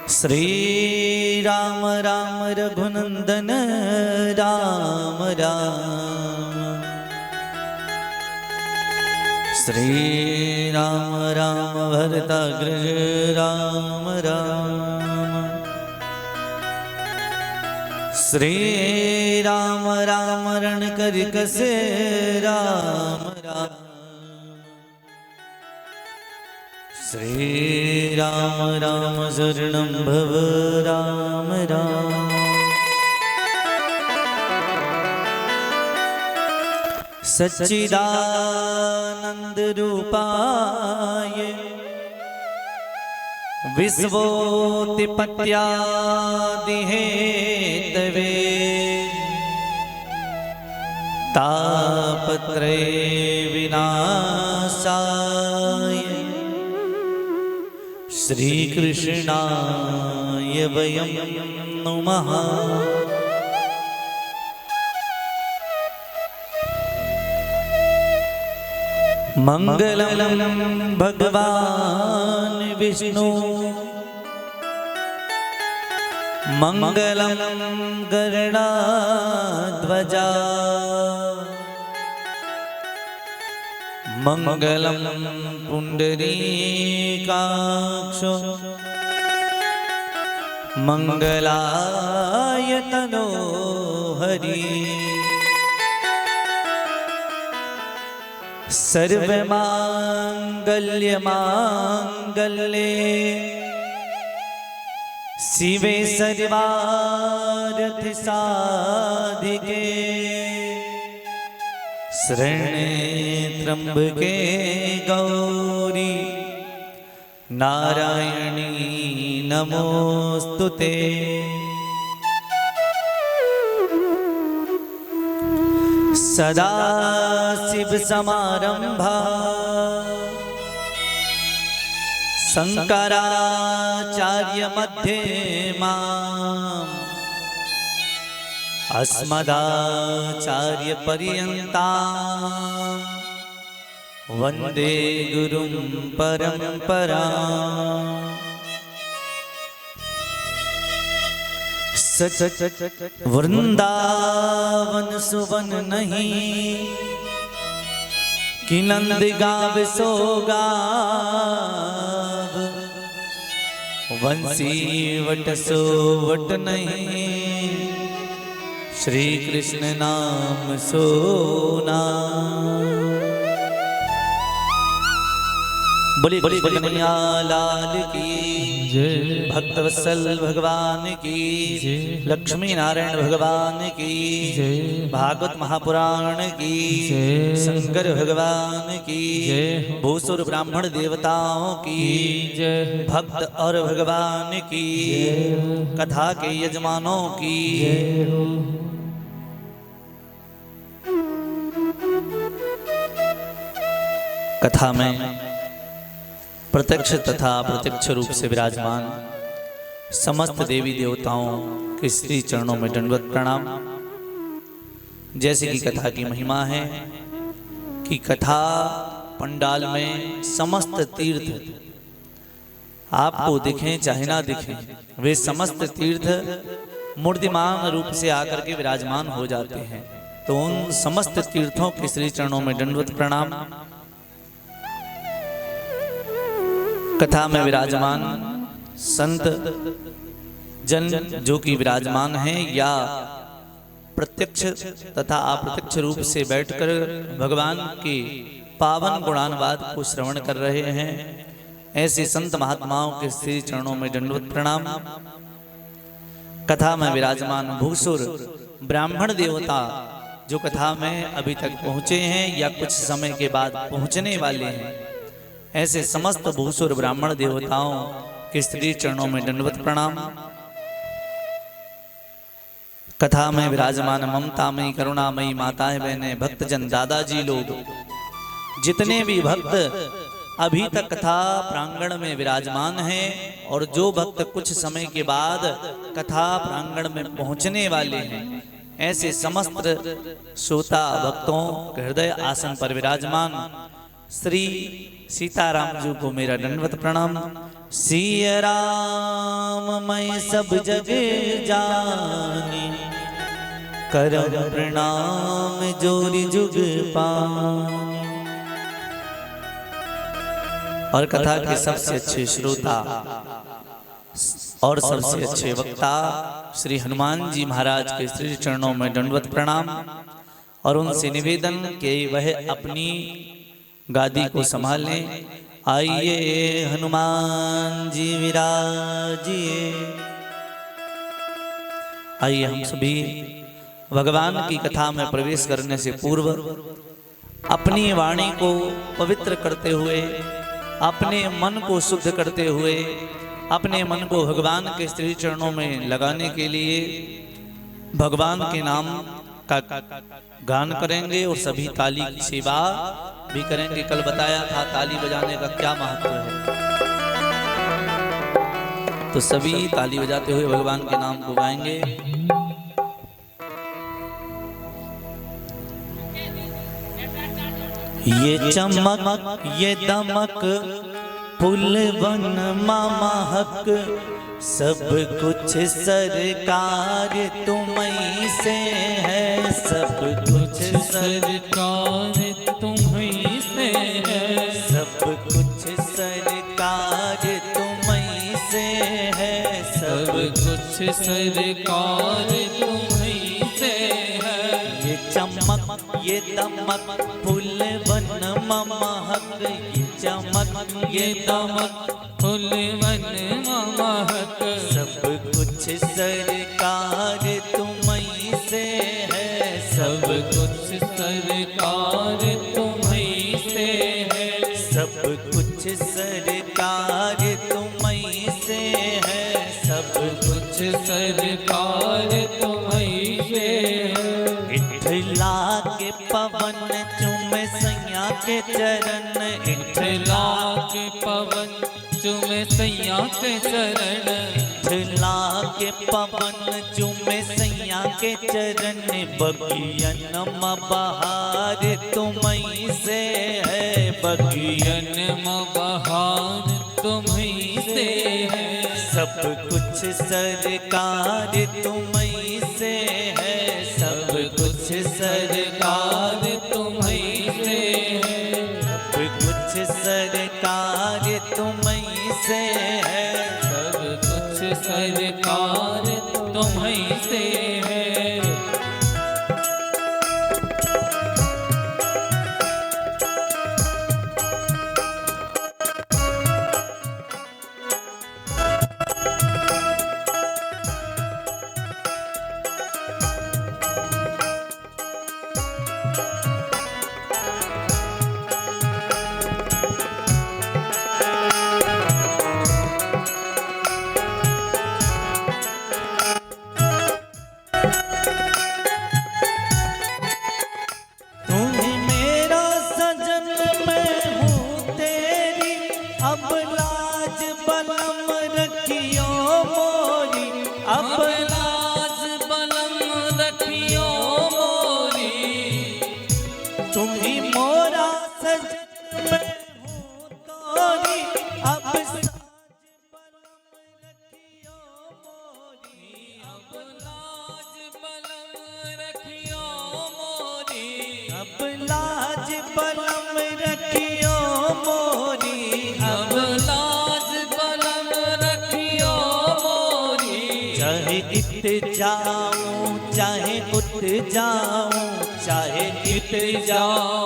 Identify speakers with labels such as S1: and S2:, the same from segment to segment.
S1: श्री राम राम रघुनंदन राम राम। श्री राम राम भरताग्रज राम राम। श्री राम राम रणकरिकसे राम राम। श्री राम राम शरणं भव राम राम। सच्चिदानंद रूपाय विश्वोत्पत्त्यादि हेतवे तापत्रय विनाशाय श्री कृष्णाय वयं नुमः। मंगलम भगवान विष्णु मंगलम गरुड़ध्वजा मंगलम पुंडरीकाक्षो मंगलाय तनोहरि। सर्वमांगल्ये शिवे सर्वार्थ साधिके शरण्ये त्र्यंबके गौरी नारायणी नमोस्तुते। सदाशिव समारंभा शंकराचार्य मध्यमाम् अस्मदाचार्य पर्यन्ताम् वंदे गुरुं परंपराम्। वृंदावन सुवन नहीं कि नंद गाव सो गाव वंशी वट सो वट नहीं श्री कृष्ण नाम सो नाम। बोली बोली कन्हैया लाल की जय। भक्तवत्सल भगवान की जय। लक्ष्मी नारायण भगवान की जय। भागवत महापुराण की जय। शंकर भगवान की जय। भूसुर ब्राह्मण देवताओं की जय। भक्त और भगवान की जय। कथा के यजमानों की जय। कथा में प्रत्यक्ष तथा प्रत्यक्ष रूप से विराजमान समस्त देवी देवताओं के श्री चरणों में दंडवत प्रणाम। जैसे कि कथा की महिमा है कि कथा पंडाल में समस्त तीर्थ आपको दिखें चाहे ना दिखें, वे समस्त तीर्थ मूर्तिमान रूप से आकर के विराजमान हो जाते हैं। तो उन समस्त तीर्थों के श्री चरणों में दंडवत प्रणाम। कथा में विराजमान संत जन जो कि विराजमान हैं या प्रत्यक्ष तथा अप्रत्यक्ष रूप से बैठकर भगवान के पावन गुणानुवाद को श्रवण कर रहे हैं, ऐसे संत महात्माओं के श्री चरणों में दंडवत प्रणाम। कथा में विराजमान भूसुर ब्राह्मण देवता जो कथा में अभी तक पहुंचे हैं या कुछ समय के बाद पहुंचने वाले हैं, ऐसे समस्त भूसुर ब्राह्मण देवताओं के श्री चरणों में दंडवत प्रणाम। कथा में विराजमान ममतामयी करुणामयी माताएं बहनें भक्तजन दादाजी लोग जितने भी भक्त अभी तक कथा प्रांगण में विराजमान हैं और जो भक्त कुछ समय के बाद कथा प्रांगण में पहुंचने वाले हैं, ऐसे समस्त श्रोता भक्तों के हृदय आसन पर विराजमान श्री सीताराम जी को मेरा दंडवत प्रणाम। सिय राम मैं सब जग जानी, करम प्रणाम जोरी जुग पानी। और कथा के सबसे अच्छे श्रोता और सबसे अच्छे वक्ता श्री हनुमान जी महाराज के श्री चरणों में दंडवत प्रणाम और उनसे निवेदन कि वह अपनी गादी को संभाल लें। आइए हनुमान जी विराजिए। आइए हम सभी भगवान की कथा में प्रवेश करने से पूर्व अपनी वाणी को पवित्र करते हुए, अपने मन को शुद्ध करते हुए, अपने मन को भगवान के श्री चरणों में लगाने के लिए भगवान के नाम का गान करेंगे और सभी ताली की सेवा भी करेंगे। कल बताया था ताली बजाने का क्या महत्व है, तो सभी ताली बजाते हुए भगवान के नाम को गाएंगे। ये चमक ये दमक फूलवन महक, सब कुछ सरकार तुम्हीं से है, सब कुछ सरकार तुम्हीं से है, सब कुछ सरकार तुम्हीं से है, सब कुछ सरकार तुम्हीं से है। ये चमक ये दमक फूलवन महक, ये चमक ये दमक फूलवन महक, सब कुछ सरकार तुम्हीं से है, सब कुछ सरकार तुम्हीं से है, सब कुछ सरकार तुम्हीं से है, सब कुछ सरकार तुम्हीं से है। इठला के पवन चूमे सैया के चरण, इठला के पवन चूमे सैया के चरण, इठला के पवन चूमे सैया के चरण, बगियन बहार तुम्हीं से है, बगियन बहार तुम्हीं से है, सब कुछ सरकार तुम्हीं से है, सब कुछ सरकार तुम्हीं से है, सब कुछ सरकार तुम्हीं से है, सब कुछ सरकार तुम्हीं से है। जाऊं चाहे उठ जाऊं, चाहे इत जाऊं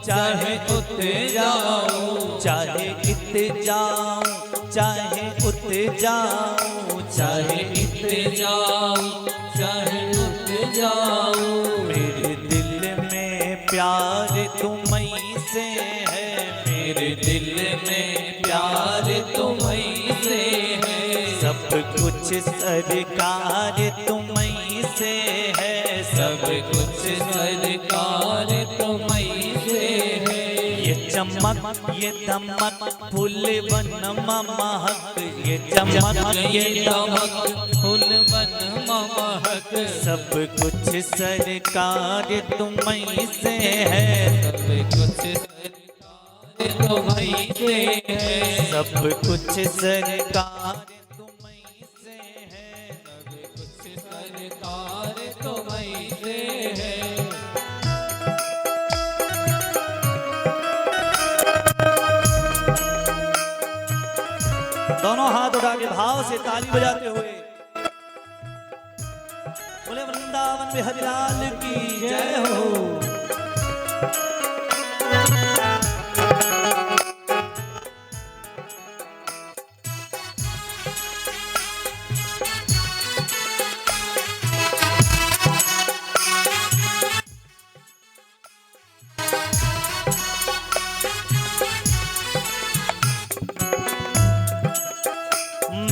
S1: चाहे उठ जाऊं, चाहे इत जाऊं चाहे उठ जाऊं, चाहे इत जाऊं चाहे उठ जाऊं। मेरे दिल में प्यार तुम्हीं से है, मेरे दिल में प्यार तुम्हीं से है, सब कुछ सरकार तुम्हीं से है, सब कुछ सरकार तुम्हीं से है। ये चमक ये दमक फूलवन महक, ये चमक ये दमक फूलवन महक, सब कुछ सरकार तुम्हीं से है, सब कुछ सरकार
S2: तो वहीं से है,
S1: सब कुछ सरकार तुम्हीं से है,
S2: सब कुछ सरकार तो वहीं से है।
S1: दोनों हाथ उठा के भाव से ताली बजाते हुए बोले वृंदावन बिहारी लाल की जय हो।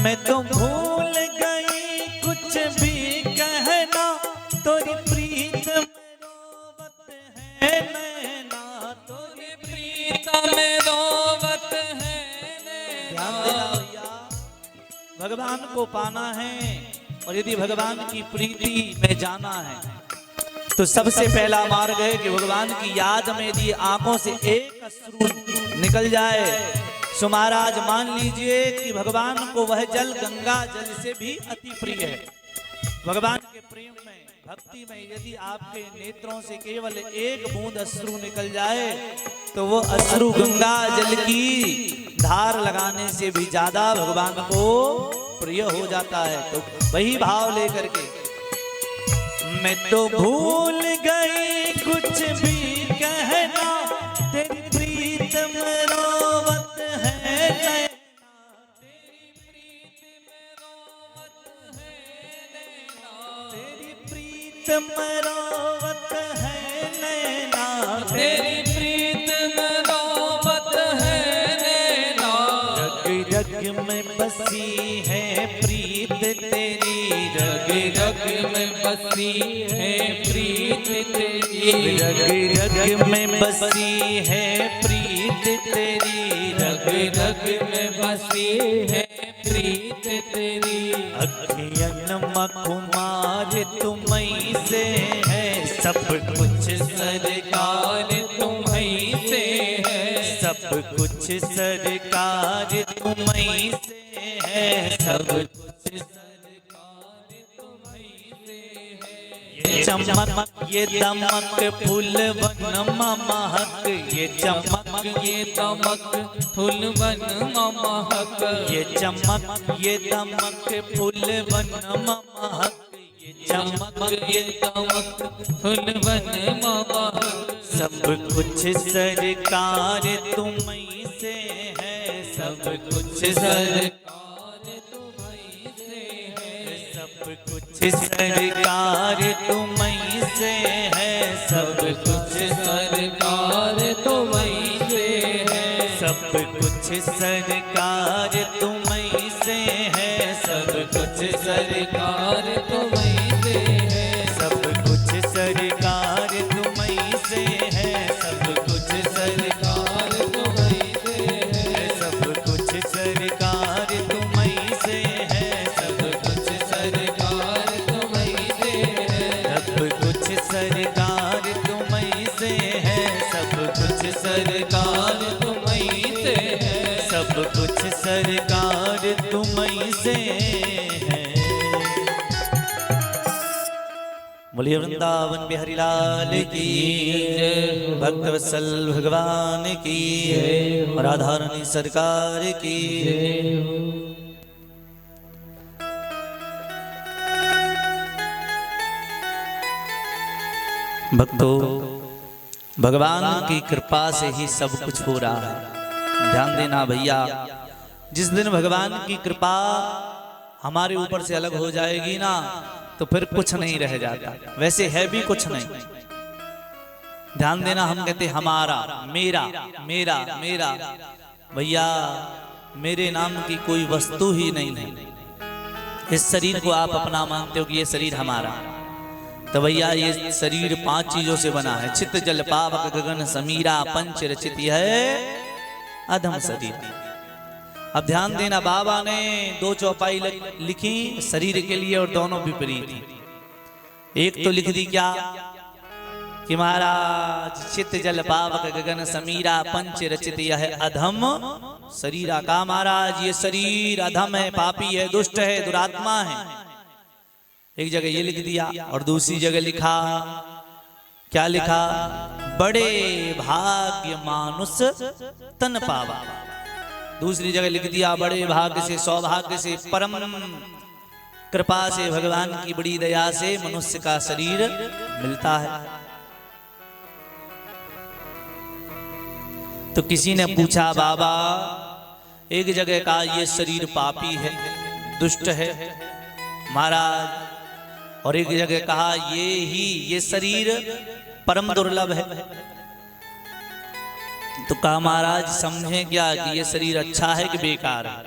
S1: मैं तो भूल गई कुछ भी कहना, तोरी प्रीत में रोवत है नैना, तोरी
S2: प्रीत में रोवत है नैना।
S1: ध्यान देना भैया, भगवान को पाना है और यदि भगवान की प्रीति में जाना है तो सबसे पहला मार्ग है कि भगवान की याद में यदि आंखों से एक अश्रु निकल जाए तो महाराज मान लीजिए कि भगवान को वह जल गंगा जल से भी अति प्रिय है। भगवान के प्रेम में भक्ति में यदि आपके नेत्रों से केवल एक बूंद अश्रु निकल जाए तो वो अश्रु गंगा जल की धार लगाने से भी ज्यादा भगवान को प्रिय हो जाता है। तो वही भाव लेकर के मैं तो भूल गई कुछ भी कहना, तेरी प्रीत में रोवत है नैना,
S2: तेरी प्रीत में रोवत है नैना,
S1: तेरी प्रीत में रोवत है नैना,
S2: तेरी प्रीत में रोवत है नैना।
S1: रग रग में बसी है प्रीत तेरी,
S2: रग रग में बसी है प्रीत तेरी,
S1: रग रग में बसी है प्रीत तेरी,
S2: रग रग में बसी है प्रीत तेरी।
S1: अखियन मखुमार तुम्हीं से है, सब कुछ सरकार
S2: तुम्हीं से है,
S1: सब कुछ सरकार तुम्हीं से है, सब कुछ
S2: सरकार तुम्हीं से है।
S1: ये चमक ये दमक फूल वन महक, ये चमक
S2: ये दमक फूल वन महक,
S1: ये चमक ये दमक फूल वन महक, ये
S2: चमक ये दमक फूल वन महक।
S1: सब कुछ सरकार तुम्हीं से है, सब कुछ
S2: सरकार तुम्हीं से है,
S1: सब कुछ सरकार तुम्हीं से है, सब
S2: कुछ सरकार तुम्हीं से है,
S1: सब कुछ सरकार तुम्हीं से है,
S2: सब कुछ सरकार तुम्हीं से है,
S1: सब कुछ सरकार तुम्हीं से है, सब कुछ
S2: सरकार तुम्हीं से है,
S1: सब कुछ सरकार तुम्हीं से है,
S2: सब कुछ सरकार तुम्हीं से है,
S1: सब कुछ सरकार तुम्हीं से है, सब कुछ
S2: सरकार तुम्हीं से है,
S1: सब कुछ सरकार तुम्हीं से है। बोलिए वृंदावन बिहारी लाल की, भक्त वत्सल भगवान की, राधा रानी सरकार की। भक्तों, भगवान की कृपा से ही सब कुछ हो रहा है। ध्यान देना भैया, जिस दिन भगवान की कृपा हमारे ऊपर से अलग हो जाएगी ना तो फिर कुछ नहीं रह जाता। वैसे है भी कुछ नहीं। ध्यान देना, हम कहते हमारा, मेरा मेरा मेरा। भैया मेरे नाम की कोई वस्तु ही नहीं है। इस शरीर को आप अपना मानते हो कि ये शरीर हमारा, तो भैया ये शरीर 5 चीजों से बना है। चित्त जल पावक गगन समीरा, पंच रचित है अधम शरीर। अब ध्यान देना, बाबा ने 2 चौपाई लिखी शरीर के लिए और दोनों विपरीत। एक तो लिख दी क्या कि महाराज चित जल पावक गगन समीरा पंच रचित यह अधम शरीरा का महाराज ये शरीर अधम है, पापी है, दुष्ट है, दुरात्मा है। एक जगह ये लिख दिया और दूसरी जगह लिखा, क्या लिखा? बड़े भाग्य मानुष तन पावा। दूसरी जगह लिख दिया बड़े भाग्य से, सौभाग्य से, परम कृपा से, भगवान की बड़ी दया से मनुष्य का शरीर मिलता है। तो किसी ने पूछा बाबा एक जगह का ये शरीर पापी है, दुष्ट है महाराज, और एक जगह कहा ये शरीर परम दुर्लभ है। तो कहा महाराज समझें क्या कि ये शरीर अच्छा है कि बेकार है?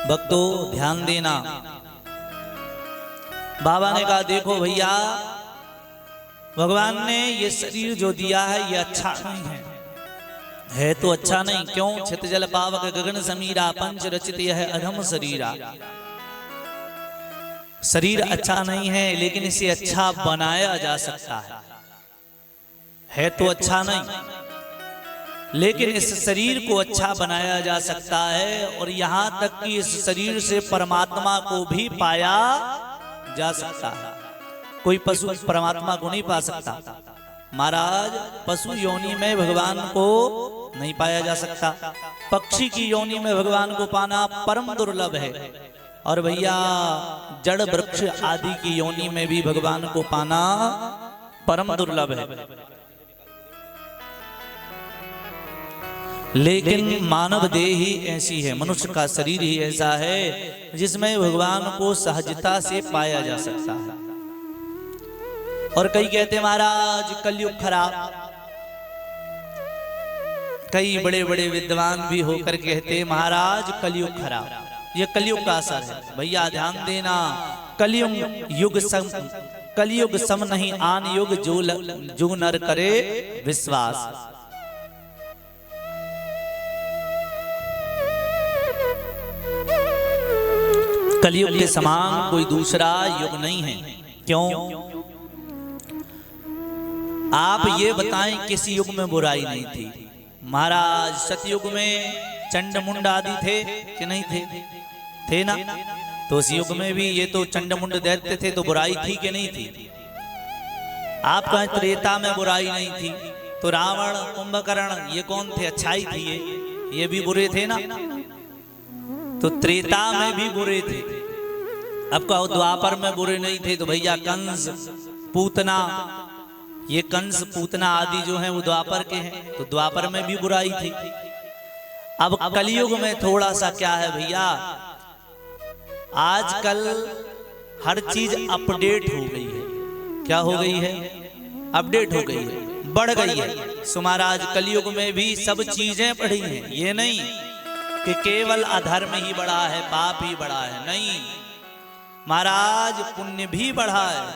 S1: भक्तों ध्यान देना। बाबा ने कहा देखो भैया, भगवान ने ये शरीर जो दिया है ये अच्छा नहीं है तो अच्छा नहीं। क्यों? छित जल पावक गगन समीरा पंच रचित यह अधम शरीरा। शरीर अच्छा नहीं है लेकिन इसे अच्छा बनाया जा सकता है तो अच्छा नहीं, लेकिन इस शरीर को अच्छा बनाया जा सकता है। और यहां तक कि इस शरीर से परमात्मा को भी पाया जा सकता है। कोई पशु परमात्मा को नहीं पा सकता महाराज, पशु योनि में भगवान को नहीं पाया जा सकता। पक्षी की योनि में भगवान को पाना परम दुर्लभ है। और भैया जड़ वृक्ष आदि की योनि में भी भगवान को पाना परम दुर्लभ है। लेकिन मानव देह ही ऐसी है, मनुष्य का शरीर ही ऐसा है जिसमें भगवान को सहजता से पाया जा सकता है। और कई कहते महाराज कलयुग खराब, कई बड़े बड़े विद्वान भी होकर कहते महाराज कलयुग खराब, ये कलयुग का असर है। भैया ध्यान देना, कलयुग सम नहीं आन युग, जो नर करे विश्वास। कलयुग के समान कोई दूसरा युग नहीं है। क्यों? आप ये बताएं किस युग में बुराई नहीं थी? महाराज सतयुग में चंड मुंड आदि थे कि नहीं थे? थे ना। तो उस युग में भी ये तो चंड मुंड दैत्य थे, तो बुराई थी कि नहीं थी? आप कहें त्रेता में बुराई नहीं थी, तो रावण कुंभकर्ण ये कौन थे? अच्छाई थी ये भी बुरे थे ना। तो त्रेता में भी बुरे थे। अब कहो द्वापर में बुरे नहीं थे, तो भैया कंस पूतना, ये कंस पूतना आदि जो हैं वो द्वापर के हैं, तो द्वापर में भी बुराई थी। अब कलयुग में थोड़ा सा क्या है भैया, आजकल हर चीज अपडेट हो गई है। क्या हो गई है? अपडेट हो गई है, बढ़ गई है। सो महाराज कलयुग में भी सब चीजें बढ़ी हैं। ये नहीं कि केवल अधर्म ही बढ़ा है, पाप ही बढ़ा है, नहीं महाराज पुण्य भी बढ़ा है,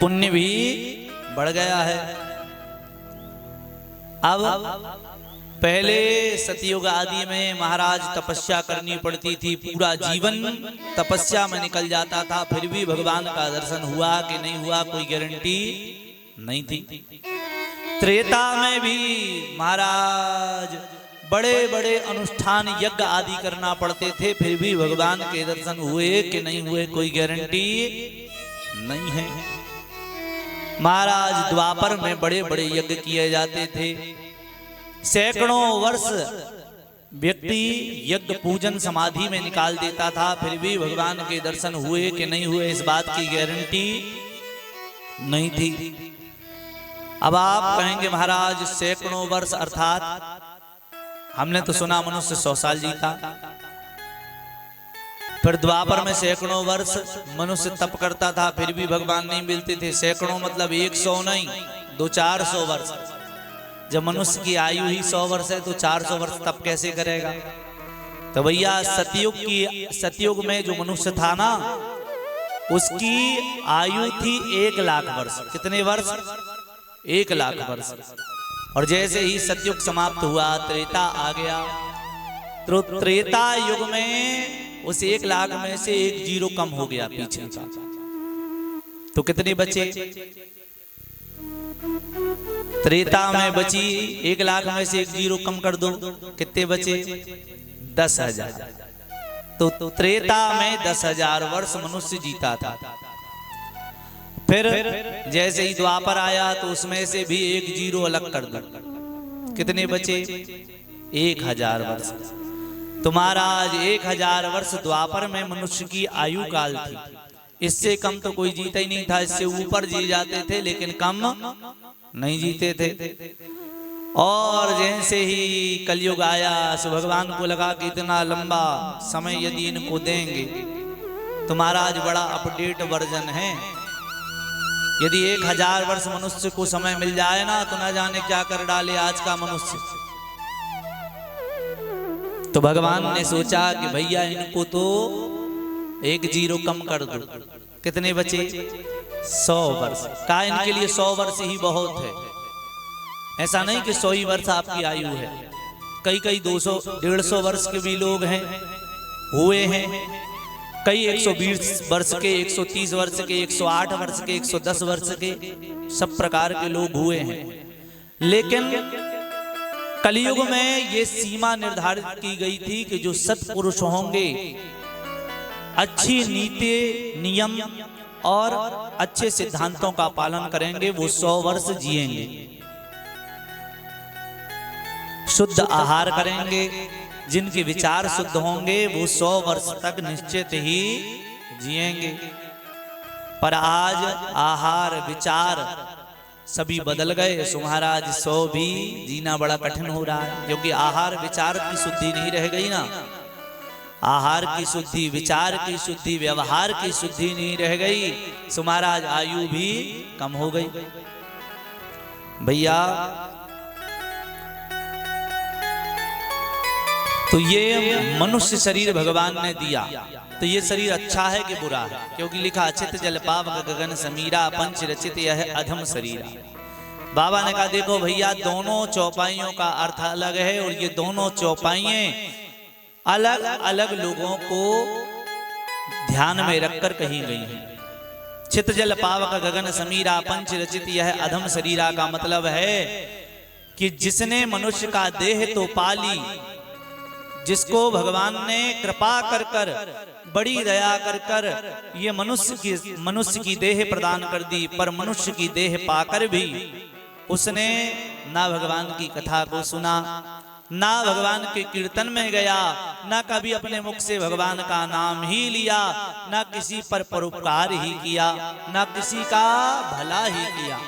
S1: पुण्य भी बढ़ गया है। अब पहले सतयुग आदि में महाराज तपस्या करनी पड़ती थी, पूरा जीवन तपस्या में निकल जाता था, फिर भी भगवान का दर्शन हुआ कि नहीं हुआ कोई गारंटी नहीं थी। त्रेता में भी महाराज बड़े बड़े अनुष्ठान यज्ञ आदि करना पड़ते थे, फिर भी भगवान के दर्शन हुए कि नहीं हुए कोई गारंटी नहीं है। महाराज द्वापर में बड़े बड़े यज्ञ किए जाते थे, सैकड़ों वर्ष व्यक्ति यज्ञ पूजन समाधि में निकाल देता था, फिर भी भगवान के दर्शन हुए कि नहीं हुए इस बात की गारंटी नहीं थी। अब आप कहेंगे महाराज सैकड़ों वर्ष अर्थात हमने तो सुना मनुष्य 100 साल जीता, फिर द्वापर में सैकड़ों वर्ष मनुष्य तप करता था, फिर भी भगवान नहीं मिलते थे। सैकड़ों मतलब 100 नहीं, 200-400 वर्ष। जब मनुष्य की आयु ही 100 वर्ष है तो 400 वर्ष तप कैसे करेगा? तो भैया सतयुग में जो मनुष्य था ना, उसकी आयु थी 1 लाख वर्ष। कितने वर्ष? 1 लाख वर्ष। और जैसे ही सतयुग समाप्त हुआ, त्रेता आ गया, तो त्रेता युग में उस 1 लाख में से 1 जीरो कम हो गया पीछे का। तो कितने बचे? त्रेता में बची 1 लाख में से 1 जीरो कम कर दो, कितने बचे? 10,000। तो त्रेता में 10,000 वर्ष मनुष्य जीता था। फिर जैसे ही द्वापर आया तो उसमें से भी 1 जीरो अलग कर दो, कितने बचे? 1,000 वर्ष। तो महाराज 1,000 वर्ष द्वापर में मनुष्य की आयु काल थी। इससे कम तो कोई जीता ही नहीं था, इससे ऊपर जी जाते थे लेकिन कम नहीं जीते थे। और जैसे ही कलयुग आया सो भगवान को लगा कि इतना लंबा समय यदि इनको देंगे तो महाराज बड़ा अपडेट वर्जन है। यदि 1,000 वर्ष मनुष्य को समय मिल जाए ना तो ना जाने क्या कर डाले आज का मनुष्य। तो भगवान ने सोचा कि भैया इनको तो 1 जीरो कम कर दो, कितने बचे? 100 वर्ष का। इनके लिए 100 वर्ष ही बहुत है। ऐसा नहीं कि 100 ही वर्ष आपकी आयु है, कई 200 150 वर्ष के भी लोग हैं, हुए हैं। कई 120 वर्ष के, 130 वर्ष के, 108 वर्ष के, 110 वर्ष के, सब प्रकार के लोग हुए हैं। लेकिन कलयुग में ये सीमा निर्धारित की गई थी कि जो सत्पुरुष होंगे, अच्छी नीति नियम और अच्छे सिद्धांतों का पालन करेंगे, वो 100 वर्ष जिएंगे। शुद्ध आहार करेंगे, जिनके विचार शुद्ध होंगे वो 100 वर्ष तक निश्चित ही जिएंगे। पर आज आहार विचार सभी बदल गए, सो महाराज 100 भी जीना बड़ा कठिन हो रहा है, क्योंकि आहार विचार की शुद्धि नहीं रह गई ना। आहार की शुद्धि, विचार की शुद्धि, व्यवहार की शुद्धि नहीं रह गई, सो महाराज आयु भी कम हो गई। भैया तो ये मनुष्य शरीर भगवान ने दिया, तो ये शरीर अच्छा है कि बुरा है? क्योंकि लिखा चित जल पावक गगन समीरा, पंच रचित यह अधम शरीरा। बाबा ने कहा देखो भैया, दोनों चौपाइयों का अर्थ अलग है और ये दोनों चौपाइयां अलग अलग लोगों को ध्यान में रखकर कही गई हैं। चित जल पावक गगन समीरा, पंच रचित यह अधम शरीरा का मतलब है कि जिसने मनुष्य का देह तो पाली, जिसको भगवान ने कृपा कर कर, बड़ी दया कर कर ये मनुष्य की देह प्रदान कर दी, पर मनुष्य की देह पाकर भी उसने ना भगवान की कथा को सुना, ना भगवान के कीर्तन में गया, ना कभी अपने मुख से भगवान का नाम ही लिया, ना किसी पर परोपकार ही किया, ना किसी का भला ही किया।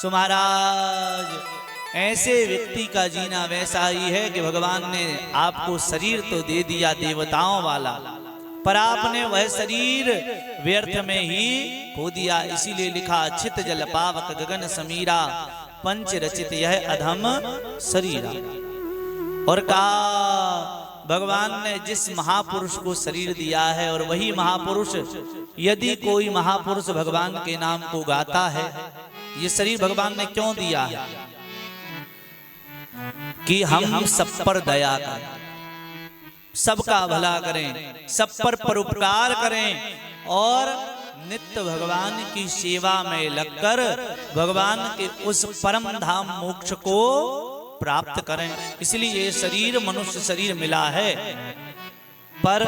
S1: सो महाराज ऐसे व्यक्ति का जीना वैसा ही है कि भगवान ने आपको शरीर तो दे दिया देवताओं वाला, पर आपने वह शरीर व्यर्थ में ही खो दिया। इसीलिए लिखा चित जल पावक गगन समीरा, पंच रचित यह अधम शरीरा। और कहा भगवान ने जिस महापुरुष को शरीर दिया है, और वही महापुरुष यदि कोई महापुरुष भगवान के नाम को गाता है, ये शरीर भगवान ने क्यों दिया है? कि हम सब पर दया करें, सबका भला करें, सब पर परोपकार करें और नित्य भगवान की सेवा में लगकर भगवान के उस परम धाम मोक्ष को प्राप्त करें। इसलिए ये शरीर मनुष्य शरीर मिला है, पर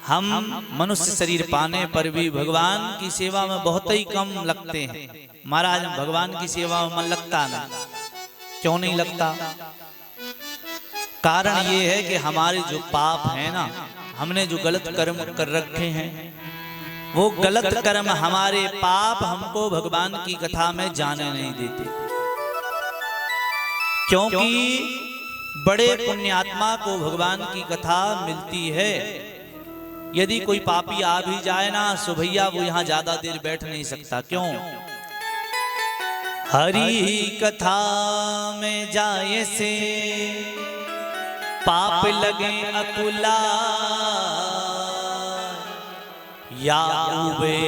S1: हम मनुष्य शरीर पाने पर भी भगवान की सेवा में बहुत ही कम लगते हैं। महाराज भगवान की सेवा में मन लगता नहीं, क्यों नहीं लगता? कारण ये है कि हमारे जो पाप है ना, हमने जो गलत कर्म कर रखे हैं, वो गलत कर्म हमारे पाप हमको भगवान की कथा में जाने नहीं देते। क्योंकि बड़े पुण्यात्मा को भगवान की कथा मिलती है। यदि कोई पापी आ भी जाए ना, सो भैया वो यहाँ ज्यादा देर बैठ नहीं सकता। क्यों? हरि कथा में जाए से पाप लगे अकुला, या उबे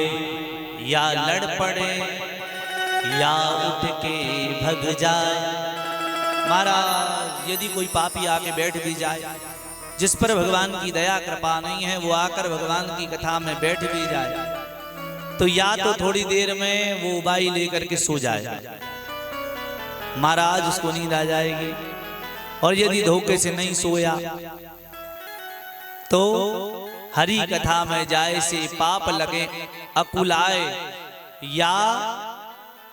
S1: या लड़ पड़े या उठ के भग जाए। महाराज यदि कोई पापी आके बैठ भी जाए, जिस पर भगवान की दया कृपा नहीं है, वो आकर भगवान की कथा में बैठ भी जाए, तो या तो थोड़ी देर में वो उबाई लेकर के सो जाएगा, महाराज उसको नींद आ जाएगी। और यदि धोखे से नहीं सोया तो हरि कथा में जाए से पाप लगे अकुलाए, या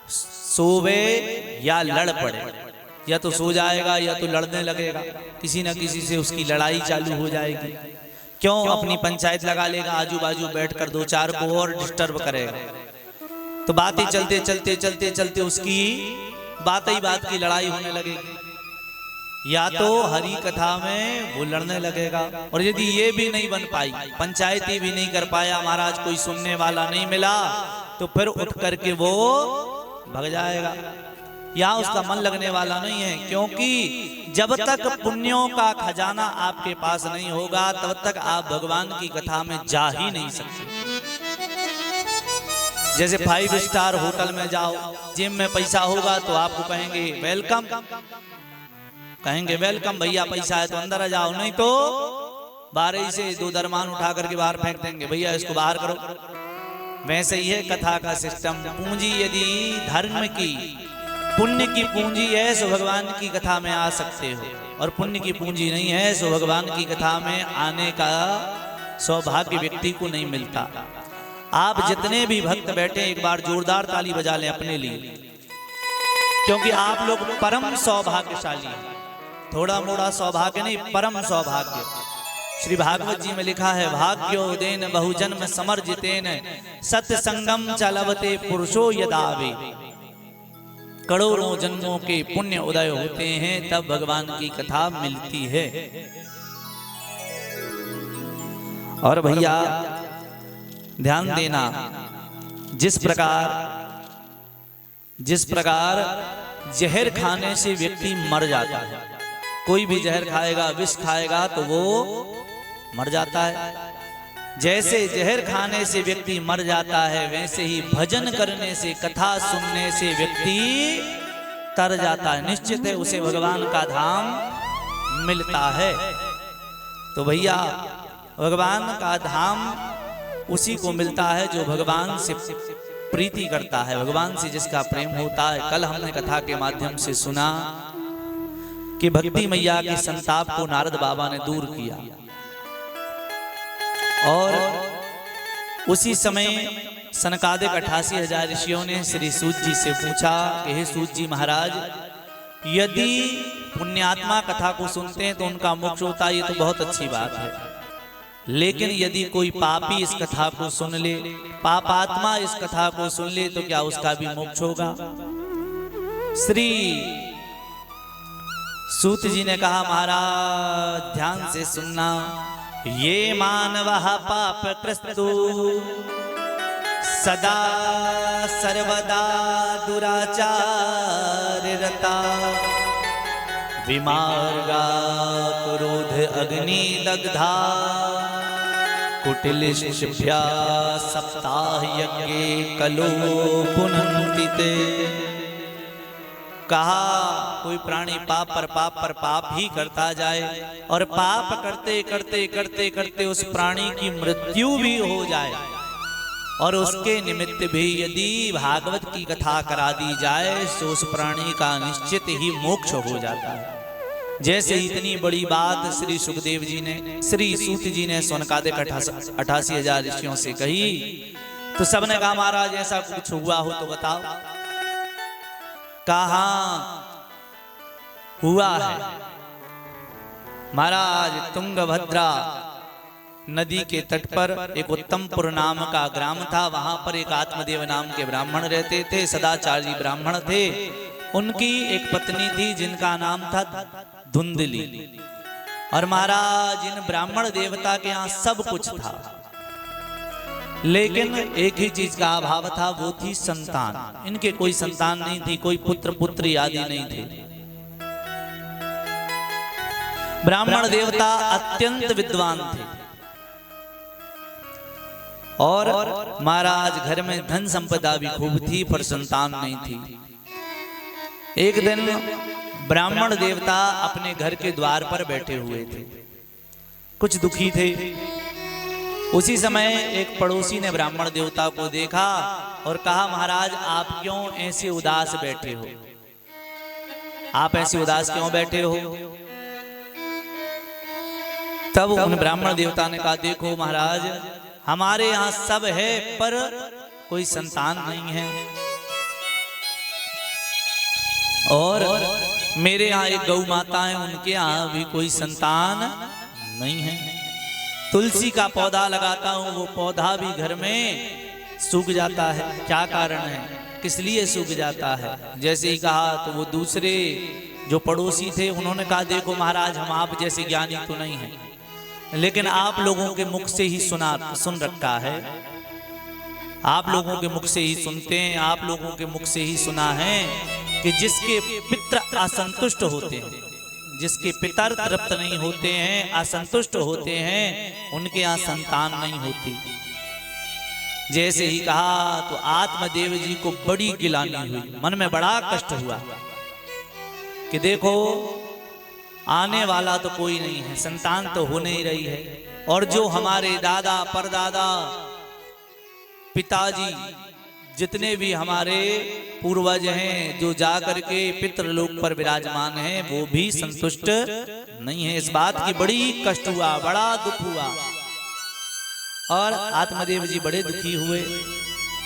S1: सोवे या लड़ पड़े। या तो सो जाएगा या तो लड़ने लगेगा, किसी न किसी से उसकी लड़ाई चालू हो जाएगी। क्यों? अपनी पंचायत लगा लेगा, आजू बाजू बैठकर दो चार को और डिस्टर्ब करेगा। तो बातें चलते चलते चलते चलते उसकी बात ही बात की लड़ाई होने लगेगी। या तो हरि कथा में वो लड़ने लगेगा, और यदि ये भी नहीं बन पाई, पंचायती भी नहीं कर पाया, महाराज कोई सुनने वाला नहीं मिला, तो फिर उठ करके वो भग जाएगा। यहाँ उसका मन लगने वाला नहीं है, क्योंकि जब तक पुण्यों का खजाना आपके पास नहीं होगा तब तक आप भगवान की कथा में जा ही नहीं सकते। जैसे 5 स्टार होटल में जाओ, जिम में पैसा होगा तो आपको कहेंगे वेलकम, कहेंगे वेलकम भैया, पैसा है तो अंदर आ जाओ, नहीं तो बाहर ही से 2 दरमान उठा करके बाहर फेंक देंगे, भैया इसको बाहर करो। वैसे ही है कथा का सिस्टम। पूंजी यदि धर्म की, पुण्य की पूंजी है सो भगवान की कथा में आ सकते हो, और पुण्य की पूंजी नहीं है सो भगवान की कथा में आने का सौभाग्य व्यक्ति को नहीं मिलता। आप जितने भी भक्त बैठे एक बार जोरदार ताली बजा लें अपने लिए, क्योंकि आप लोग परम सौभाग्यशाली हैं। थोड़ा मोड़ा सौभाग्य नहीं, परम सौभाग्य। श्री भागवत जी में लिखा है, भाग्योदेन बहुजन्म समर्जितेन सत्संगम चलवते पुरुषो यदावे। करोड़ों जन्मों के पुण्य उदय होते हैं तब भगवान की कथा मिलती है। और भैया ध्यान देना, जिस प्रकार जहर खाने से व्यक्ति मर जाता है, कोई भी जहर खाएगा, विष खाएगा तो वो मर जाता है। जैसे जहर खाने से व्यक्ति मर जाता है, वैसे ही भजन करने से, कथा सुनने से व्यक्ति तर जाता है। निश्चित है उसे भगवान का धाम मिलता है। तो भैया भगवान का धाम उसी को मिलता है जो भगवान से प्रीति करता है, भगवान से जिसका प्रेम होता है। कल हमने कथा के माध्यम से सुना कि भक्ति मैया के संताप को नारद बाबा ने दूर किया, और उसी समय सनकादिक 88,000 ऋषियों ने श्री सूत जी से पूछा कि हे सूत जी महाराज, यदि पुण्यात्मा कथा को सुनते हैं तो उनका मोक्ष होता है, ये तो बहुत अच्छी बात है, लेकिन यदि कोई पापी इस कथा को सुन ले, पापात्मा इस कथा को सुन ले, तो क्या उसका भी मोक्ष होगा? श्री सूत जी ने कहा, महाराज ध्यान से सुनना, ये मानवः पापकृत्तु सदा सर्वदा दुराचाररता विमार्गा क्रोध अग्निदग्धा कुटिलशिभ्या सप्ताह यज्ञे कलो पुनन्ति ते। कहा कोई प्राणी पाप पर पाप ही करता जाए, और पाप करते करते करते करते उस प्राणी की मृत्यु भी हो जाए, और उसके निमित्त भी यदि भागवत की कथा करा दी जाए तो उस प्राणी का निश्चित ही मोक्ष हो जाता है। जैसे इतनी बड़ी बात श्री सुखदेव जी ने, श्री सूत जी ने सनकादिक 88,000 ऋषियों से कही, तो सबने कहा महाराज ऐसा कुछ हुआ हो तो बताओ। कहाँ हुआ है? महाराज तुंगभद्रा नदी के तट पर एक उत्तमपुर नाम का ग्राम था। वहां पर एक आत्मदेव नाम के ब्राह्मण रहते थे, सदाचारी ब्राह्मण थे। उनकी एक पत्नी थी जिनका नाम था धुंधली। और महाराज इन ब्राह्मण देवता के यहाँ सब कुछ था, लेकिन एक ही चीज का अभाव था, वो थी संतान। इनके कोई संतान नहीं थी, कोई पुत्र पुत्री आदि नहीं थे। ब्राह्मण देवता अत्यंत विद्वान थे, और महाराज घर में धन संपदा भी खूब थी, पर संतान नहीं थी। एक दिन ब्राह्मण देवता अपने घर के द्वार पर बैठे हुए थे, कुछ दुखी थे। उसी समय एक पड़ोसी ने ब्राह्मण देवता को देखा और कहा, महाराज आप क्यों ऐसे उदास बैठे हो? आप ऐसे उदास क्यों बैठे हो? तब उन ब्राह्मण देवता ने कहा, देखो महाराज, हमारे यहाँ सब है पर कोई संतान नहीं है, और मेरे यहाँ एक गौ माता है, उनके यहाँ भी कोई संतान नहीं है। तुलसी का पौधा लगाता हूँ, वो पौधा भी घर में सूख जाता है। क्या कारण है, किस लिए सूख जाता है? जैसे ही कहा तो वो दूसरे जो पड़ोसी थे उन्होंने कहा, देखो महाराज, हम आप जैसे ज्ञानी तो नहीं हैं, लेकिन आप लोगों के मुख से ही सुन रखा है, आप लोगों के मुख से ही सुनते हैं, आप लोगों के मुख से ही सुना है कि जिसके पितर असंतुष्ट होते हैं, जिसके पितर तृप्त नहीं होते हैं, असंतुष्ट होते हैं, उनके यहाँ संतान नहीं होती। जैसे ही कहा तो आत्मदेव जी को बड़ी गिलानी हुई, मन में बड़ा कष्ट हुआ कि देखो आने वाला तो कोई नहीं है, संतान तो हो नहीं रही है, और जो हमारे दादा परदादा पिताजी जितने भी हमारे पूर्वज हैं, जो जा करके पितृलोक पर विराजमान हैं, वो भी संतुष्ट नहीं है। इस बात की बड़ी कष्ट हुआ, बड़ा दुख हुआ, और आत्मदेव जी बड़े दुखी हुए।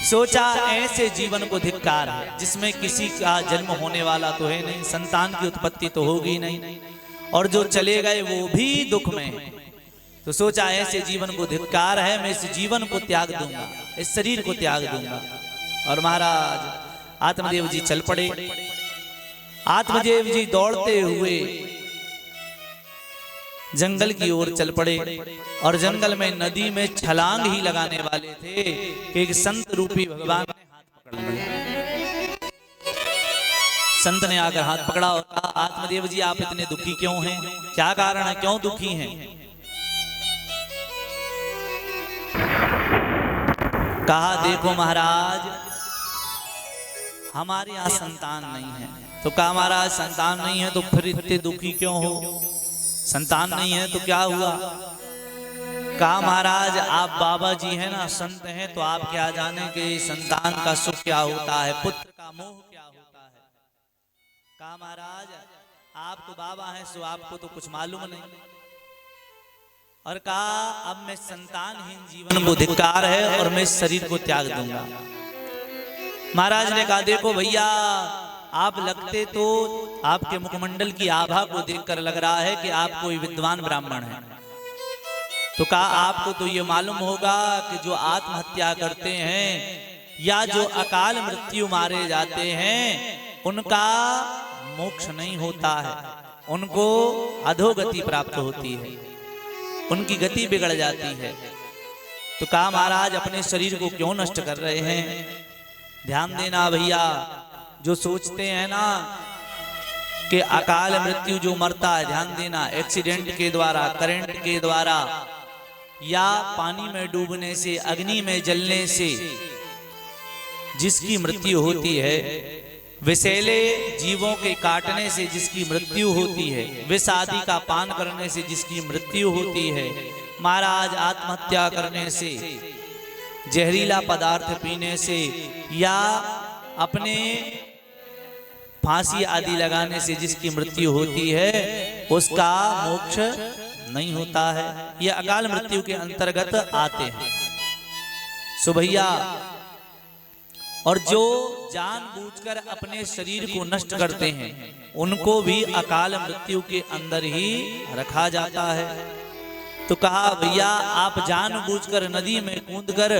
S1: सोचा ऐसे जीवन को धिक्कार है, जिसमें किसी का जन्म होने वाला तो है नहीं, संतान की उत्पत्ति तो होगी नहीं, और जो चले गए वो भी दुख में है। तो सोचा ऐसे जीवन को धिक्कार है, मैं इस जीवन को त्याग दूंगा, इस शरीर को त्याग दूंगा। और महाराज आत्मदेव जी चल पड़े। आत्मदेव जी दौड़ते हुए जंगल की ओर चल पड़े, और जंगल में नदी में छलांग ही लगाने वाले थे कि एक संत रूपी भगवान ने हाथ पकड़ लिया। संत ने आकर हाथ पकड़ा और कहा, आत्मदेव जी आप इतने दुखी क्यों हैं? क्या कारण है, क्यों दुखी हैं? कहा, देखो महाराज, हमारे यहाँ संतान नहीं है। तो कहा, महाराज संतान नहीं है तो फिर इतने दुखी क्यों हो? संतान नहीं है तो क्या हुआ? कहा, महाराज आप बाबा जी हैं ना, संत हैं, तो आप क्या जाने कि संतान का सुख क्या होता है, पुत्र का मोह क्या होता है। कहा, महाराज आप तो बाबा हैं, सो आपको तो कुछ मालूम नहीं। और कहा, अब मैं संतानहीन जीवन को धिक्कार है और मैं इस शरीर को त्याग दूंगा। महाराज ने कहा, देखो भैया, आप लगते तो आपके मुखमंडल की आभा को देखकर लग रहा है कि आप कोई विद्वान ब्राह्मण हैं। तो कहा, आपको तो ये मालूम होगा कि जो आत्महत्या करते हैं या जो अकाल मृत्यु मारे जाते हैं, उनका मोक्ष नहीं होता है, उनको अधोगति प्राप्त होती है, उनकी गति बिगड़ जाती है। तो कहा, महाराज अपने शरीर को क्यों नष्ट कर रहे हैं? ध्यान देना भैया, जो सोचते हैं ना कि अकाल मृत्यु जो मरता है, ध्यान देना, एक्सीडेंट के द्वारा, करंट के द्वारा, या पानी में डूबने से, अग्नि में जलने से जिसकी मृत्यु होती है, विषैले जीवों के काटने से जिसकी मृत्यु होती है, विष आदि का पान करने से जिसकी मृत्यु होती है, महाराज आत्महत्या करने से, जहरीला पदार्थ पीने से, या अपने फांसी आदि लगाने से जिसकी मृत्यु होती है, उसका मोक्ष नहीं होता है। यह अकाल मृत्यु के अंतर्गत आते हैं। सो भैया, और जो जानबूझकर अपने शरीर को नष्ट करते हैं, उनको भी अकाल मृत्यु के अंदर ही रखा जाता है। तो कहा, भैया आप जानबूझकर नदी में कूदकर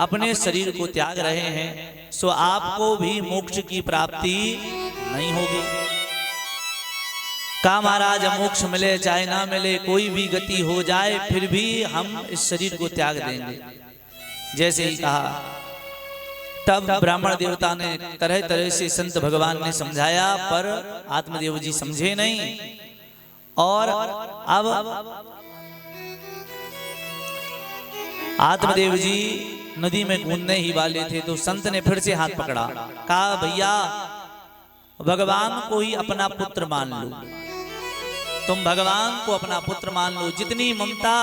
S1: अपने शरीर को त्याग रहे हैं, सो आपको भी मोक्ष की प्राप्ति नहीं होगी। कहा, महाराज मोक्ष मिले चाहे ना मिले, कोई भी गति हो जाए, फिर भी हम इस शरीर को त्याग देंगे। जैसे ही कहा, तब ब्राह्मण देवता ने तरह तरह से संत भगवान ने समझाया, पर आत्मदेव जी समझे नहीं। और अब आत्मदेव जी नदी में कूदने ही वाले थे, तो संत ने फिर से हाथ पकड़ा। कहा, भैया भगवान को ही अपना पुत्र मान लो, तुम भगवान को अपना पुत्र मान लो। जितनी ममता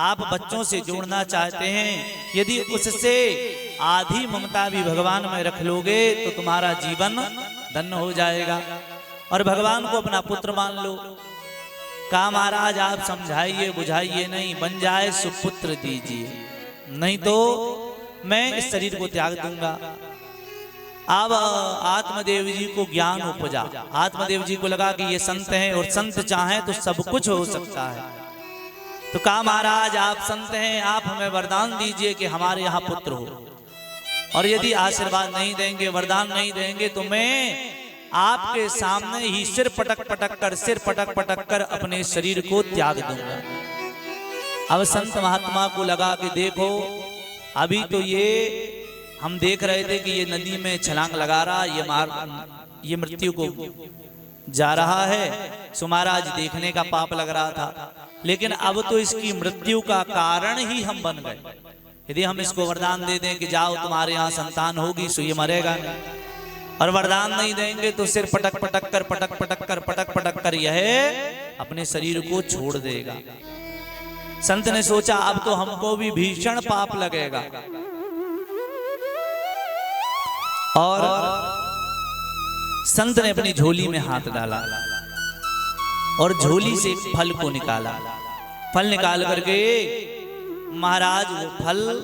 S1: आप बच्चों से जोड़ना चाहते हैं, यदि उससे आधी ममता भी भगवान में रख लोगे तो तुम्हारा जीवन धन्य हो जाएगा और भगवान को अपना पुत्र मान लो। कहा महाराज आप समझाइए बुझाइए नहीं, बन जाए सुपुत्र दीजिए, नहीं तो मैं इस शरीर को त्याग दूंगा। अब आत्मदेव जी को ज्ञान उपजा, आत्मदेव जी को लगा कि ये संत हैं और संत चाहें तो सब कुछ हो सकता है। तो कहा महाराज आप संत हैं, आप हमें वरदान दीजिए कि हमारे यहाँ पुत्र हो, और यदि आशीर्वाद नहीं देंगे, वरदान नहीं देंगे तो मैं आपके सामने ही सिर पटक पटक कर अपने शरीर को त्याग दूंगा। अब संत महात्मा को लगा कि देखो अभी तो ये हम देख रहे थे कि ये नदी में छलांग लगा रहा, ये मृत्यु को जा रहा है, सो महाराज देखने का पाप लग रहा था, लेकिन अब तो इसकी मृत्यु का कारण ही हम बन गए। यदि हम इसको वरदान दे दें कि जाओ तुम्हारे यहाँ संतान होगी, सो ये मरेगा नहीं, और वरदान नहीं देंगे तो सिर पटक कर यह अपने शरीर को छोड़ देगा। संत ने सोचा अब तो हमको भी भीषण पाप लगेगा, और संत ने अपनी झोली में हाथ डाला और झोली से एक फल को निकाला। फल निकाल करके महाराज वो फल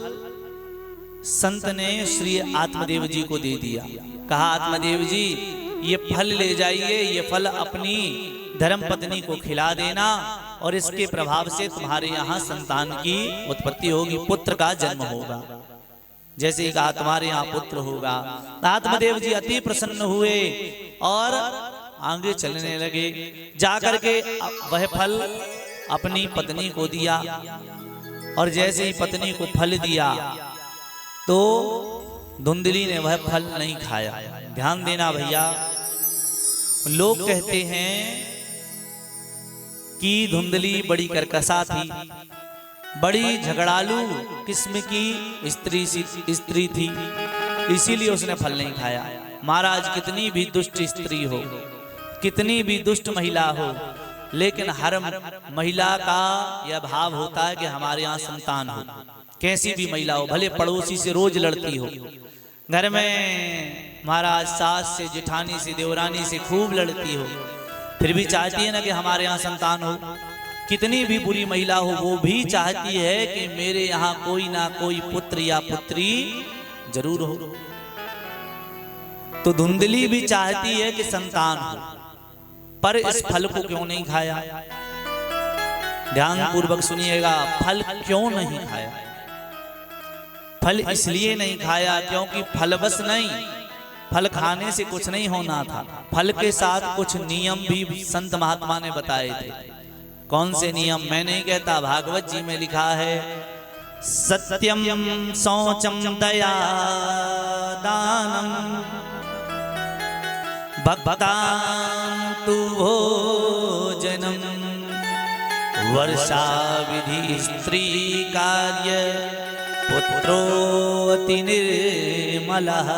S1: संत ने श्री आत्मदेव जी को दे दिया। कहा आत्मदेव जी ये फल ले जाइए, ये फल अपनी धर्म पत्नी को खिला देना और इसके प्रभाव से तुम्हारे यहाँ संतान की उत्पत्ति होगी, पुत्र का जन्म होगा। जैसे ही कहा तुम्हारे यहाँ पुत्र होगा। आत्मदेव जी अति प्रसन्न हुए और आगे चलने लगे। जाकर के वह फल अपनी पत्नी को दिया, और जैसे ही पत्नी को फल दिया तो धुंधली ने वह फल नहीं खाया। ध्यान देना भैया, लोग कहते हैं कि धुंधली बड़ी करकसा थी, बड़ी झगड़ालू किस्म की स्त्री थी, इसीलिए उसने फल नहीं खाया। महाराज कितनी भी दुष्ट स्त्री हो, कितनी भी दुष्ट महिला हो, लेकिन हर महिला का यह भाव होता है कि हमारे यहाँ संतान हो। कैसी भी महिला हो, भले पड़ोसी से रोज लड़ती हो, घर में महाराज सास से, जेठानी से, देवरानी से खूब लड़ती हो, फिर भी चाहती है ना कि हमारे यहाँ संतान हो। कितनी भी बुरी महिला हो वो भी चाहती है कि मेरे यहाँ कोई ना कोई पुत्र या पुत्री जरूर हो। तो धुंधली भी चाहती है कि संतान हो, पर इस फल को क्यों नहीं खाया? ध्यान पूर्वक सुनिएगा, फल क्यों नहीं खाया? फल इसलिए नहीं खाया क्योंकि फल बस नहीं, फल खाने से कुछ नहीं होना था, फल के साथ कुछ नियम भी संत महात्मा ने बताए थे। कौन से नियम मैं नहीं कहता, भागवत जी में लिखा है, सत्यम शौचम दया दानम भक्तान्तु भोजनम वर्षा विधि स्त्री कार्य पुत्रो अति निर्मलः।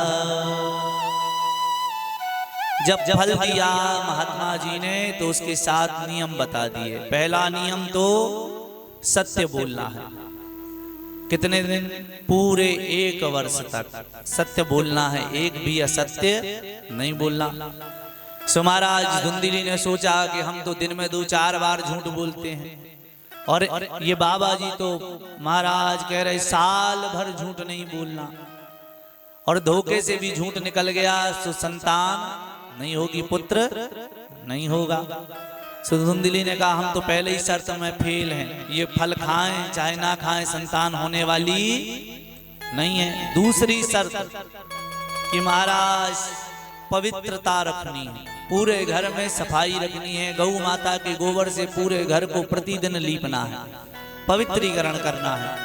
S1: जब फल दिया महात्मा जी ने तो उसके साथ नियम बता दिए। पहला नियम तो सत्य बोलना है। कितने दिन? पूरे 1 वर्ष तक सत्य बोलना है, एक भी असत्य नहीं बोलना। सो महाराज धुंधली ने सोचा कि हम तो दिन में 2-4 बार झूठ बोलते हैं, और ये बाबा जी तो महाराज कह रहे साल भर झूठ नहीं बोलना, और धोखे से भी झूठ निकल गया तो संतान नहीं होगी, पुत्र नहीं होगा। धुंधली ने कहा हम तो पहले ही शर्त में फेल हैं, ये फल खाएं चाहे ना खाएं संतान होने वाली नहीं है। दूसरी शर्त कि महाराज पवित्रता रखनी है, पूरे घर में सफाई रखनी है, गौ माता के गोबर से पूरे घर को प्रतिदिन लीपना है, पवित्रीकरण करना है।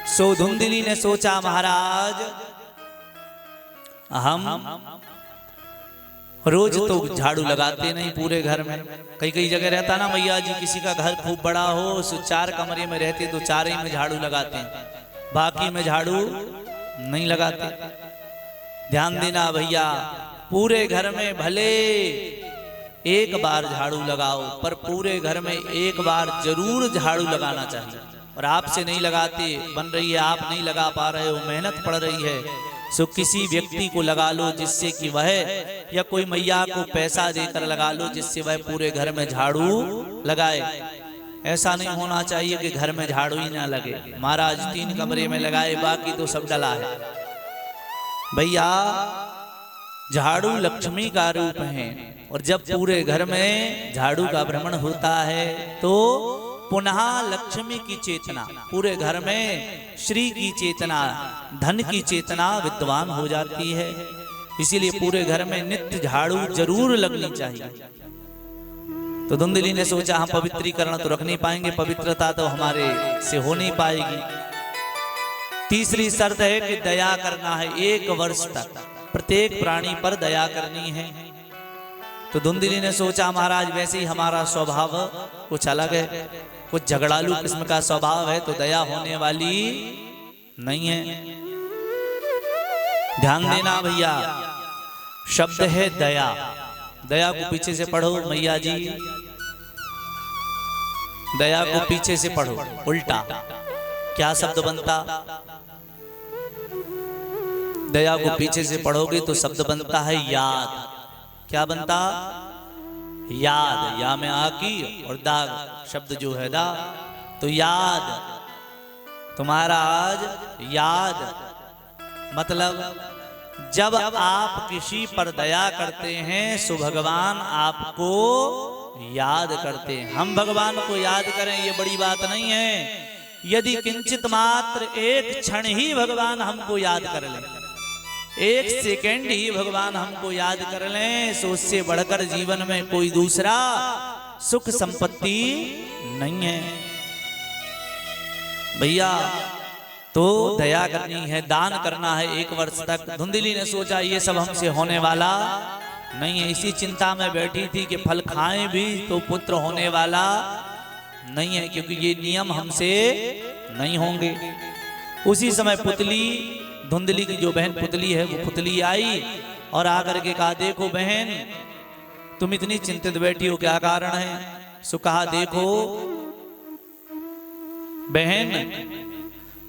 S1: सो धुंधली ने सोचा महाराज हम रोज तो झाड़ू लगाते नहीं पूरे घर में, कई जगह रहता ना मैया जी, किसी का घर खूब बड़ा हो, 4 कमरे में रहते तो 4 ही में झाड़ू लगाते हैं, बाकी में झाड़ू नहीं लगाते। ध्यान देना भैया, पूरे घर में भले 1 बार झाड़ू लगाओ, पर पूरे घर में 1 बार जरूर झाड़ू लगाना चाहिए। और आपसे नहीं लगाते बन रही है, आप नहीं लगा पा रहे हो, मेहनत पड़ रही है, सो किसी व्यक्ति को लगा लो जिससे कि वह, या कोई मैया को पैसा देकर लगा लो जिससे वह पूरे घर में झाड़ू लगाए। ऐसा नहीं होना चाहिए कि घर में झाड़ू ही ना लगे। महाराज 3 कमरे में लगाए, बाकी तो सब डला है। भैया झाड़ू लक्ष्मी का रूप है, और जब पूरे घर में झाड़ू का भ्रमण होता है तो पुनः लक्ष्मी की चेतना, पूरे घर में श्री की चेतना, धन की चेतना विद्वान हो जाती है। इसीलिए पूरे घर में नित्य झाड़ू जरूर लगनी चाहिए। तो धुंधली ने सोचा हम पवित्रीकरण तो रख नहीं पाएंगे, पवित्रता तो हमारे से हो नहीं पाएगी। तीसरी शर्त है कि दया करना है, 1 वर्ष तक प्रत्येक प्राणी पर दया करनी है। तो धुंधली ने सोचा महाराज वैसे ही हमारा स्वभाव कुछ अलग है, कुछ झगड़ालू किस्म का स्वभाव है, तो दया होने वाली नहीं है। ध्यान देना भैया, शब्द है दया। दया को पीछे से पढ़ो मैया जी, दया को पीछे से पढ़ो उल्टा, क्या शब्द बनता? दया को पीछे से पढ़ोगे तो शब्द बनता है याद। क्या बनता? याद। या में आ की और दाग शब्द जो है दा, तो याद। तुम्हारा आज याद मतलब जब आप किसी पर दया करते हैं सो भगवान आपको याद करते हैं। हम भगवान को याद करें ये बड़ी बात नहीं है। यदि किंचित मात्र 1 क्षण ही भगवान हमको याद कर लें, 1 सेकंड ही भगवान हमको याद कर लें, सो उससे बढ़कर जीवन में कोई दूसरा सुख संपत्ति नहीं है भैया। तो दया करनी है, दान करना है 1 वर्ष तक। धुंधली ने सोचा ये सब हमसे होने वाला नहीं है, इसी चिंता में बैठी थी कि फल खाएं भी तो पुत्र होने वाला नहीं है, क्योंकि ये नियम हमसे नहीं होंगे। उसी समय पुतली, धुंधली की जो बहन पुतली है वो पुतली आई और आकर के कहा देखो बहन तुम इतनी चिंतित बैठी हो, क्या कारण है? सो कहा देखो बहन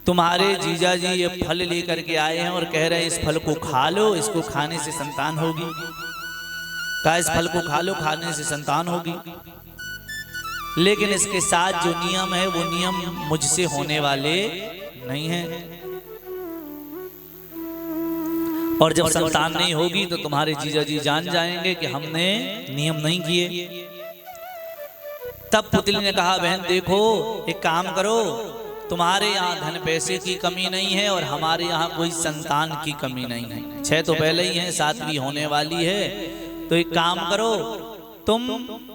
S1: तुम्हारे जीजा जी ये फल लेकर के आए हैं और कह रहे हैं इस फल को खा लो, इसको खाने से संतान होगी। कहा इस फल को खा लो, खाने से संतान होगी, लेकिन इसके साथ जो नियम है वो नियम मुझसे होने वाले नहीं है, और जब संतान नहीं होगी तो तुम्हारे जीजा जी जान जाएंगे कि हमने नियम नहीं किए। तब पुतली ने कहा बहन देखो एक काम करो, तुम्हारे यहाँ धन पैसे की कमी नहीं है और हमारे यहाँ कोई संतान की कमी नहीं है। 6 तो पहले ही हैं, 7वीं होने वाली है। तो एक काम करो, तुम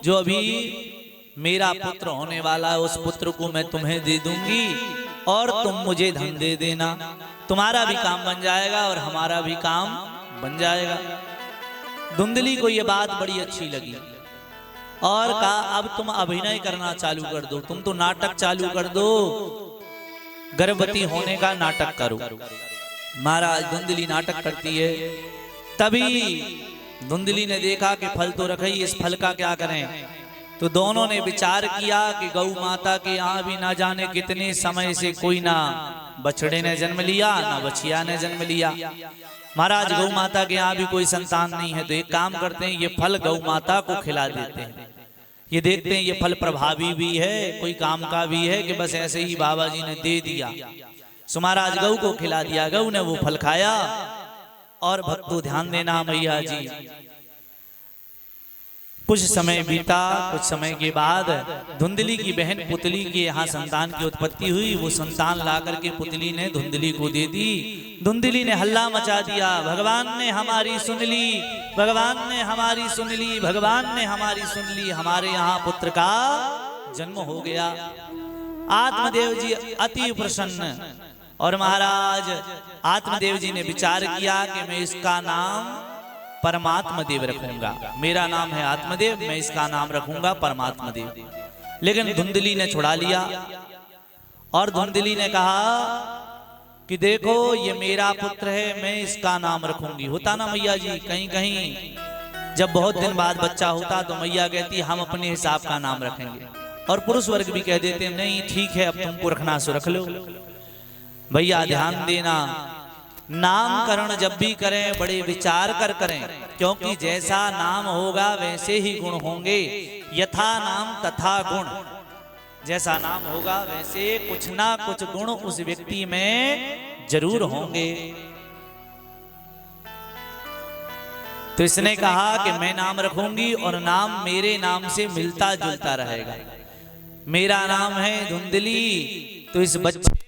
S1: जो अभी मेरा पुत्र होने वाला है उस पुत्र को मैं तुम्हें दे दूंगी और तुम मुझे धन दे देना, तुम्हारा भी काम बन जाएगा और हमारा भी काम बन जाएगा। धुंधली को यह बात बड़ी अच्छी लगी और कहा अब तुम अभिनय करना चालू कर दो, तुम तो नाटक चालू कर दो, गर्भवती होने का नाटक करो। महाराज धुंधली नाटक करती है। तभी धुंधली ने देखा कि फल तो रखा ही, इस फल का क्या करें? तो दोनों ने विचार किया कि गौ माता के यहाँ भी ना जाने कितने समय से कोई ना बछड़े ने जन्म लिया ना बछिया ने जन्म लिया। महाराज गौ माता के यहाँ भी कोई संतान नहीं है, तो एक काम करते हैं ये फल गौ माता को खिला देते हैं, ये देखते हैं ये फल प्रभावी भी है, कोई काम का भी है कि बस ऐसे ही बाबा जी ने दे दिया। सो महाराज गऊ को खिला दिया, गऊ ने वो फल खाया। और भक्तों ध्यान देना मैया जी, कुछ समय बीता, कुछ समय के बाद धुंधली की बहन पुतली के यहाँ संतान की उत्पत्ति हुई। वो संतान ला करके पुतली ने धुंधली को दे दी। धुंधली ने हल्ला मचा दिया, भगवान ने हमारी सुन ली, भगवान ने हमारी सुन ली, भगवान ने हमारी सुन ली, हमारे यहाँ पुत्र का जन्म हो गया। आत्मदेव जी अति प्रसन्न, और महाराज आत्मदेव जी ने विचार किया कि मैं इसका नाम परमात्मा देव रखूंगा। मेरा नाम है आत्मदेव, मैं इसका नाम रखूंगा परमात्मा देव। लेकिन धुंधली ने छुड़ा लिया और धुंधली ने कहा कि देखो ये मेरा पुत्र है, मैं इसका नाम रखूंगी। होता ना मैया जी, कहीं कहीं जब बहुत दिन बाद बच्चा होता तो मैया कहती हम अपने हिसाब का नाम रखेंगे, और पुरुष वर्ग भी कह देते हैं नहीं ठीक है, अब तुमको रखना सो रख लो। भैया ध्यान देना, नामकरण जब भी करें बड़े विचार कर करें, क्योंकि जैसा नाम होगा वैसे ही गुण होंगे। यथा नाम तथा गुण, जैसा नाम होगा वैसे कुछ ना कुछ गुण उस व्यक्ति में जरूर होंगे। तो इसने कहा कि मैं नाम रखूंगी और नाम मेरे नाम से मिलता जुलता रहेगा। मेरा नाम है धुंधली, तो इस बच्चे